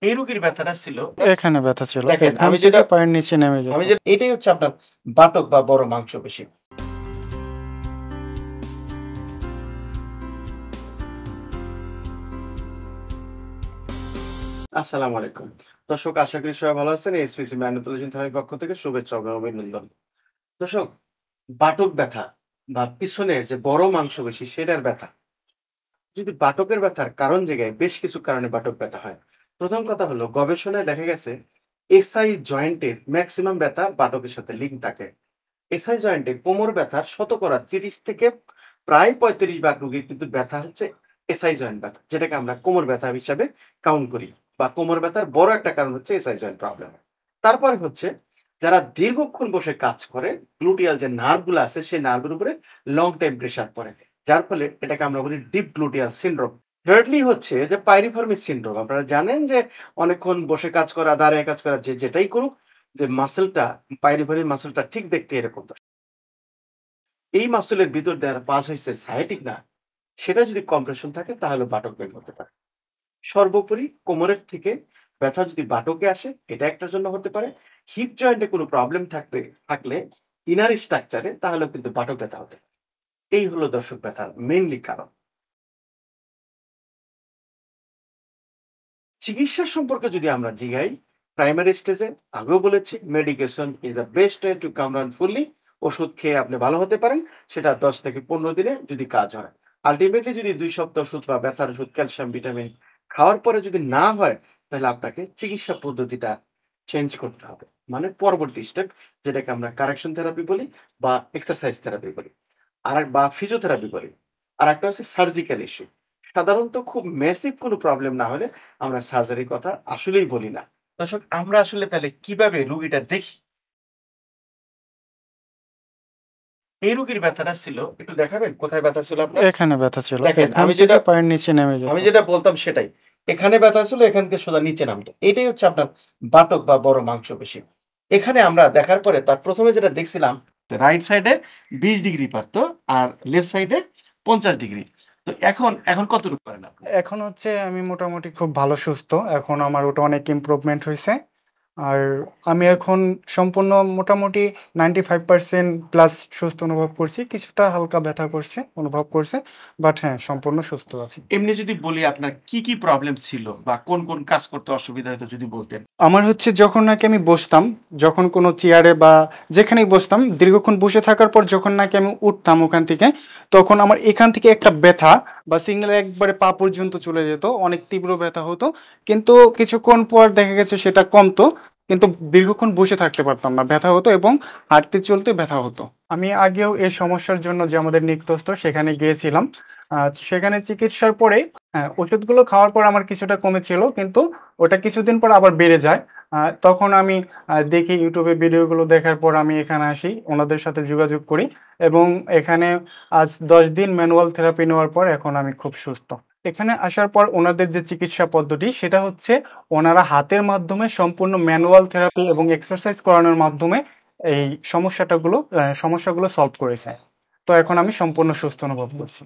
এই রোগীর ব্যথাটা ছিল এখানে ব্যথা ছিল। দেখেন এখান আমি থেকে যেটা পায়ের নিচে নেমে যেত। এটাই হচ্ছে আপনার বাটক বা বড় মাংসপেশি। আসসালামু আলাইকুম। দর্শক আশা করি সবাই ভালো আছেন। এসপিসি ম্যানুপুলেশন থেরাপির পক্ষ থেকে শুভেচ্ছা ও অভিনন্দন। দর্শক বাটক ব্যথা বা পিছনের যে বড় মাংসপেশি সেটার ব্যথা। যদি বাটকের ব্যথার কারণ জায়গায় বেশ কিছু কারণে বাটক ব্যথা হয়। প্রথম কথা হলো গবেষণায় দেখা গেছে এসআই জয়েন্টের ম্যাক্সিমাম ব্যথা বাটকের সাথে লিঙ্ক থাকে। এসআই জয়েন্টে কোমর ব্যথার শতকরা ৩০ থেকে প্রায় ৩৫ ভাগ রোগীর কিন্তু ব্যথা হচ্ছে এসআই জয়েন্ট ব্যথা, যেটাকে আমরা কোমর ব্যথা হিসাবে কাউন্ট করি, বা কোমর ব্যথার বড় একটা কারণ হচ্ছে এসআই জয়েন্ট প্রবলেম। তারপরে হচ্ছে যারা দীর্ঘক্ষণ বসে কাজ করে, গ্লুটিয়াল যে নার্ভগুলো আছে সেই নার্ভের উপরে লং টাইম প্রেসার পড়ে, যার ফলে এটাকে আমরা বলি ডিপ গ্লুটিয়াল সিনড্রোম। থার্ডলি হচ্ছে যে পাইরিফর্মিস সিনড্রোম। আপনারা জানেন যে অনেকক্ষণ বসে কাজ করা, দাঁড়িয়ে কাজ করা, যে যেটাই করুক, যে মাসেলটা, পাইরিফর্মিস মাসেলটা ঠিক দেখতে এরকম। এই মাসলের ভিতর দিয়ে পাস হইছে সায়াটিক না, সেটা যদি কম্প্রেশন থাকে তাহলে বাটক বের করতে পারে। সর্বোপরি কোমরের থেকে ব্যথা যদি বাটকে আসে, এটা একটার জন্য হতে পারে। হিপ জয়েন্টে কোনো প্রবলেম থাকলে ইনার স্ট্রাকচারে, তাহলেও কিন্তু বাটক ব্যথা হতে পারে। এই হলো দর্শক ব্যথার মেইনলি কারণ। চিকিৎসা সম্পর্কে যদি আমরা জিগাই, প্রাইমারি স্টেজে আগেও বলেছি medication is the best way to come round fully. ওষুধ খেয়ে আপনি ভালো হতে পারেন, সেটা 10 থেকে 15 দিনে যদি কাজ হয়। আলটিমেটলি যদি 2 সপ্তাহ ওষুধ বা ব্যথার ওষুধ, ক্যালসিয়াম, ভিটামিন খাওয়ার পরে যদি না হয়, তাহলে আপনাকে চিকিৎসা পদ্ধতিটা চেঞ্জ করতে হবে। মানে পরবর্তী স্টেপ, যেটাকে আমরা কারেকশন থেরাপি বলি বা এক্সারসাইজ থেরাপি বলি, বা ফিজিওথেরাপি বলি। আর একটা হচ্ছে সার্জিক্যাল ইস্যু। সাধারণত খুব মেসিভ কোনো প্রবলেম না হলে আমরা সার্জারির কথা আসলেই বলি না। দর্শক আমরা আসলে তাহলে কিভাবে রুগীটা দেখি? এই রুগীর ব্যথাটা ছিল, একটু দেখাবেন কোথায় ব্যথা ছিল আপনার? এখানে ব্যথা ছিল। দেখেন এখান থেকে পায়ের নিচে নেমে যেত। আমি যেটা বলতাম সেটাই। এখানে ব্যথা ছিল, এখান থেকে সোজা নিচে নামতো। এটাই হচ্ছে আপনার বাটক বা বড় মাংসপেশি। এখানে আমরা দেখার পরে তার ১ম এ যেটা দেখছিলাম, রাইট সাইডে ২০ ডিগ্রি পারতো আর লেফট সাইডে ৫০ ডিগ্রি। তো এখন এখন কতটুকু পারেন আপনি? এখন হচ্ছে আমি মোটামুটি খুব ভালো সুস্থ। এখন আমার ওটা অনেক ইমপ্রুভমেন্ট হইছে। আর আমি এখন সম্পূর্ণ মোটামুটি 95% প্লাস সুস্থ অনুভব করছি। কিছুটা হালকা ব্যথা অনুভব করছে। বাট হ্যাঁ, সম্পূর্ণ সুস্থ আছি। এমনি যদি বলি আপনার কি প্রবলেম ছিল বা কোন কাজ করতে অসুবিধা হতো যদি বলতেন? আমার হচ্ছে যখন নাকি আমি বসতাম, যখন কোনো চেয়ারে বা যেখানেই বসতাম, দীর্ঘক্ষণ বসে থাকার পর যখন নাকি আমি উঠতাম ওখান থেকে, তখন আমার এখান থেকে একটা ব্যথা বা সিগন্যাল একবারে পা পর্যন্ত চলে যেত, অনেক তীব্র ব্যথা হতো। কিন্তু কিছুক্ষণ পর দেখা গেছে সেটা কমতো, কিন্তু দীর্ঘক্ষণ বসে থাকতে পারতাম না, ব্যথা হতো এবং হাঁটতে চলতে ব্যথা হতো। আমি আগেও এই সমস্যার জন্য যে আমাদের নিকটস্থ সেখানে গিয়েছিলাম। সেখানে চিকিৎসার পরে হ্যাঁ, ওষুধগুলো খাওয়ার পর আমার কিছুটা কমেছিল, কিন্তু ওটা কিছুদিন পর আবার বেড়ে যায়। তখন আমি দেখি ইউটিউবে ভিডিওগুলো দেখার পর আমি এখানে আসি, ওনাদের সাথে যোগাযোগ করি এবং এখানে আজ 10 দিন ম্যানুয়াল থেরাপি নেওয়ার পর এখন আমি খুব সুস্থ। এখানে আসার পর ওনাদের যে চিকিৎসা পদ্ধতি সেটা হচ্ছে ওনারা হাতের মাধ্যমে সম্পূর্ণ ম্যানুয়াল থেরাপি এবং এক্সারসাইজ করানোর মাধ্যমে এই সমস্যাগুলো সলভ করেছে। তো এখন আমি সম্পূর্ণ সুস্থ অনুভব করছি।